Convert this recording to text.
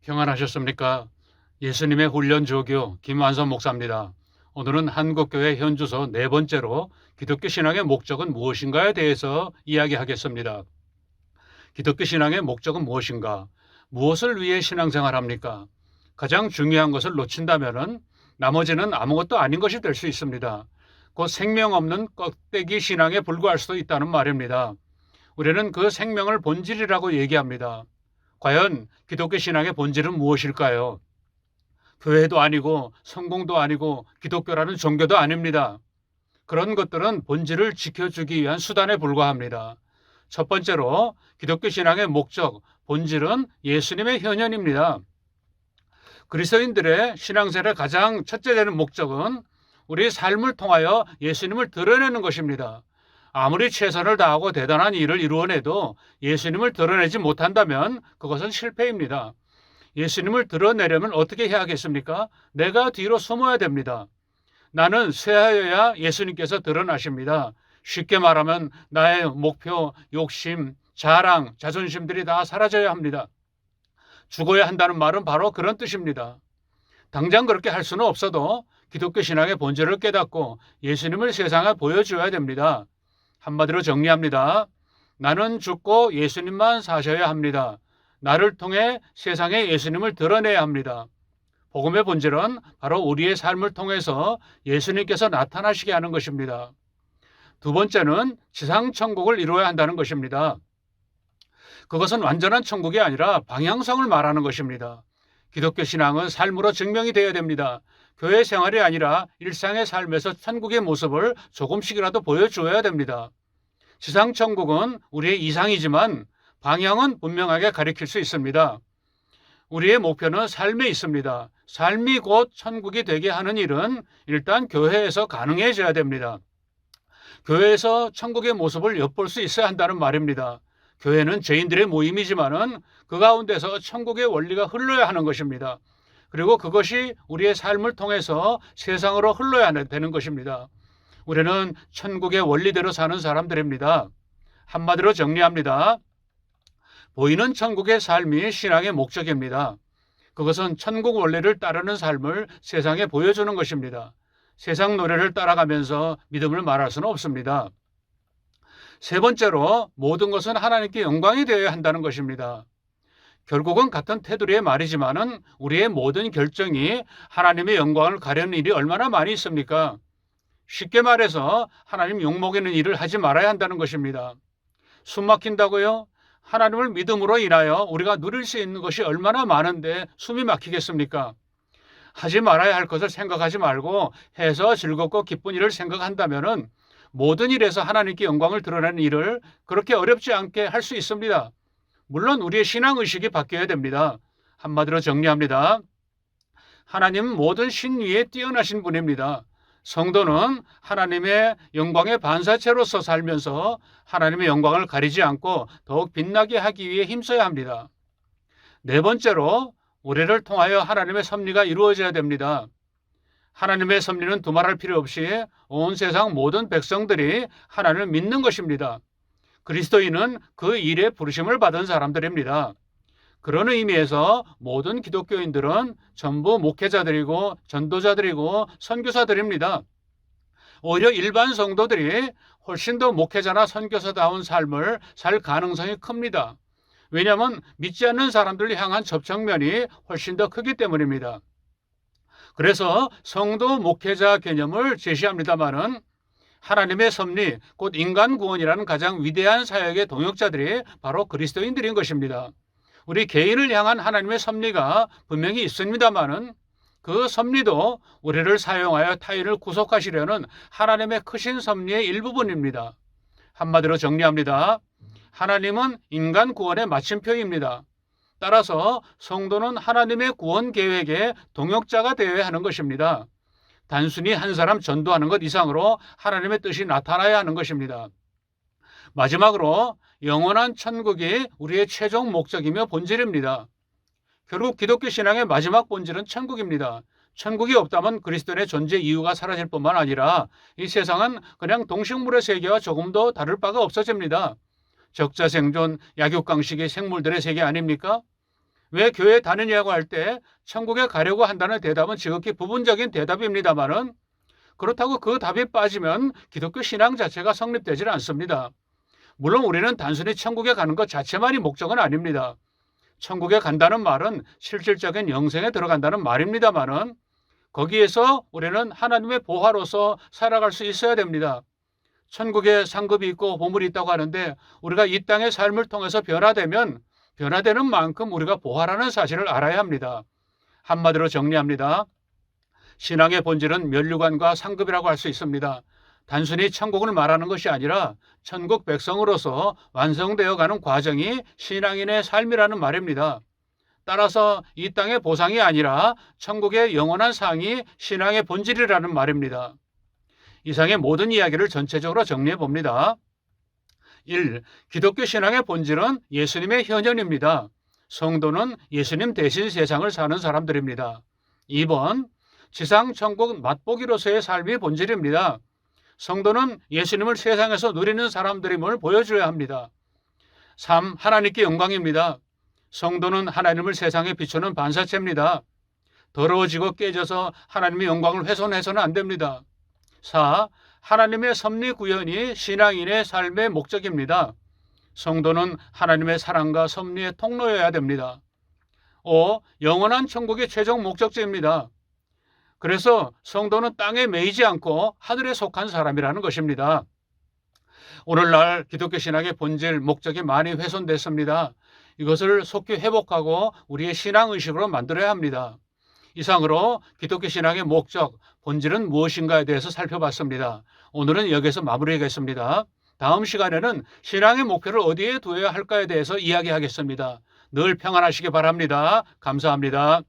평안하셨습니까? 예수님의 훈련 조교 김완선 목사입니다. 오늘은 한국교회 현주소 네 번째로 기독교 신앙의 목적은 무엇인가에 대해서 이야기하겠습니다. 기독교 신앙의 목적은 무엇인가? 무엇을 위해 신앙생활합니까? 가장 중요한 것을 놓친다면 나머지는 아무것도 아닌 것이 될 수 있습니다. 곧 생명 없는 껍데기 신앙에 불과할 수도 있다는 말입니다. 우리는 그 생명을 본질이라고 얘기합니다. 과연 기독교 신앙의 본질은 무엇일까요? 교회도 아니고 성공도 아니고 기독교라는 종교도 아닙니다. 그런 것들은 본질을 지켜주기 위한 수단에 불과합니다. 첫 번째로 기독교 신앙의 목적, 본질은 예수님의 현현입니다. 그리스도인들의 신앙생활의 가장 첫째 되는 목적은 우리의 삶을 통하여 예수님을 드러내는 것입니다. 아무리 최선을 다하고 대단한 일을 이루어내도 예수님을 드러내지 못한다면 그것은 실패입니다. 예수님을 드러내려면 어떻게 해야겠습니까? 내가 뒤로 숨어야 됩니다. 나는 쇠하여야 예수님께서 드러나십니다. 쉽게 말하면 나의 목표, 욕심, 자랑, 자존심들이 다 사라져야 합니다. 죽어야 한다는 말은 바로 그런 뜻입니다. 당장 그렇게 할 수는 없어도 기독교 신앙의 본질을 깨닫고 예수님을 세상에 보여줘야 됩니다. 한마디로 정리합니다. 나는 죽고 예수님만 사셔야 합니다. 나를 통해 세상에 예수님을 드러내야 합니다. 복음의 본질은 바로 우리의 삶을 통해서 예수님께서 나타나시게 하는 것입니다. 두 번째는 지상 천국을 이루어야 한다는 것입니다. 그것은 완전한 천국이 아니라 방향성을 말하는 것입니다. 기독교 신앙은 삶으로 증명이 되어야 됩니다. 교회 생활이 아니라 일상의 삶에서 천국의 모습을 조금씩이라도 보여줘야 됩니다. 지상 천국은 우리의 이상이지만 방향은 분명하게 가리킬 수 있습니다. 우리의 목표는 삶에 있습니다. 삶이 곧 천국이 되게 하는 일은 일단 교회에서 가능해져야 됩니다. 교회에서 천국의 모습을 엿볼 수 있어야 한다는 말입니다. 교회는 죄인들의 모임이지만은 그 가운데서 천국의 원리가 흘러야 하는 것입니다. 그리고 그것이 우리의 삶을 통해서 세상으로 흘러야 되는 것입니다. 우리는 천국의 원리대로 사는 사람들입니다. 한마디로 정리합니다. 보이는 천국의 삶이 신앙의 목적입니다. 그것은 천국 원리를 따르는 삶을 세상에 보여주는 것입니다. 세상 노래를 따라가면서 믿음을 말할 수는 없습니다. 세 번째로 모든 것은 하나님께 영광이 되어야 한다는 것입니다. 결국은 같은 테두리의 말이지만은 우리의 모든 결정이 하나님의 영광을 가려는 일이 얼마나 많이 있습니까? 쉽게 말해서 하나님 욕먹이는 일을 하지 말아야 한다는 것입니다. 숨 막힌다고요? 하나님을 믿음으로 인하여 우리가 누릴 수 있는 것이 얼마나 많은데 숨이 막히겠습니까? 하지 말아야 할 것을 생각하지 말고 해서 즐겁고 기쁜 일을 생각한다면 모든 일에서 하나님께 영광을 드러내는 일을 그렇게 어렵지 않게 할 수 있습니다. 물론 우리의 신앙의식이 바뀌어야 됩니다. 한마디로 정리합니다. 하나님은 모든 신 위에 뛰어나신 분입니다. 성도는 하나님의 영광의 반사체로서 살면서 하나님의 영광을 가리지 않고 더욱 빛나게 하기 위해 힘써야 합니다. 네 번째로 우리를 통하여 하나님의 섭리가 이루어져야 됩니다. 하나님의 섭리는 두말할 필요 없이 온 세상 모든 백성들이 하나님을 믿는 것입니다. 그리스도인은 그 일에 부르심을 받은 사람들입니다. 그런 의미에서 모든 기독교인들은 전부 목회자들이고 전도자들이고 선교사들입니다. 오히려 일반 성도들이 훨씬 더 목회자나 선교사다운 삶을 살 가능성이 큽니다. 왜냐하면 믿지 않는 사람들을 향한 접촉면이 훨씬 더 크기 때문입니다. 그래서 성도 목회자 개념을 제시합니다마는 하나님의 섭리, 곧 인간 구원이라는 가장 위대한 사역의 동역자들이 바로 그리스도인들인 것입니다. 우리 개인을 향한 하나님의 섭리가 분명히 있습니다마는 그 섭리도 우리를 사용하여 타인을 구속하시려는 하나님의 크신 섭리의 일부분입니다. 한마디로 정리합니다. 하나님은 인간 구원의 마침표입니다. 따라서 성도는 하나님의 구원 계획의 동역자가 되어야 하는 것입니다. 단순히 한 사람 전도하는 것 이상으로 하나님의 뜻이 나타나야 하는 것입니다. 마지막으로 영원한 천국이 우리의 최종 목적이며 본질입니다. 결국 기독교 신앙의 마지막 본질은 천국입니다. 천국이 없다면 그리스도인의 존재 이유가 사라질 뿐만 아니라 이 세상은 그냥 동식물의 세계와 조금도 다를 바가 없어집니다. 적자생존, 약육강식의 생물들의 세계 아닙니까? 왜 교회 다니냐고 할 때 천국에 가려고 한다는 대답은 지극히 부분적인 대답입니다만은 그렇다고 그 답이 빠지면 기독교 신앙 자체가 성립되질 않습니다. 물론 우리는 단순히 천국에 가는 것 자체만이 목적은 아닙니다. 천국에 간다는 말은 실질적인 영생에 들어간다는 말입니다만은 거기에서 우리는 하나님의 보화로서 살아갈 수 있어야 됩니다. 천국에 상급이 있고 보물이 있다고 하는데 우리가 이 땅의 삶을 통해서 변화되면 변화되는 만큼 우리가 보화라는 사실을 알아야 합니다. 한마디로 정리합니다. 신앙의 본질은 면류관과 상급이라고 할 수 있습니다. 단순히 천국을 말하는 것이 아니라 천국 백성으로서 완성되어 가는 과정이 신앙인의 삶이라는 말입니다. 따라서 이 땅의 보상이 아니라 천국의 영원한 상이 신앙의 본질이라는 말입니다. 이상의 모든 이야기를 전체적으로 정리해 봅니다. 1. 기독교 신앙의 본질은 예수님의 현현입니다. 성도는 예수님 대신 세상을 사는 사람들입니다. 2번. 지상 천국 맛보기로서의 삶이 본질입니다. 성도는 예수님을 세상에서 누리는 사람들임을 보여줘야 합니다. 3. 하나님께 영광입니다. 성도는 하나님을 세상에 비추는 반사체입니다. 더러워지고 깨져서 하나님의 영광을 훼손해서는 안 됩니다. 4. 하나님의 섭리 구현이 신앙인의 삶의 목적입니다. 성도는 하나님의 사랑과 섭리의 통로여야 됩니다. 5. 영원한 천국의 최종 목적지입니다. 그래서 성도는 땅에 매이지 않고 하늘에 속한 사람이라는 것입니다. 오늘날 기독교 신앙의 본질, 목적이 많이 훼손됐습니다. 이것을 속히 회복하고 우리의 신앙의식으로 만들어야 합니다. 이상으로 기독교 신앙의 목적, 본질은 무엇인가에 대해서 살펴봤습니다. 오늘은 여기서 마무리하겠습니다. 다음 시간에는 신앙의 목표를 어디에 두어야 할까에 대해서 이야기하겠습니다. 늘 평안하시기 바랍니다. 감사합니다.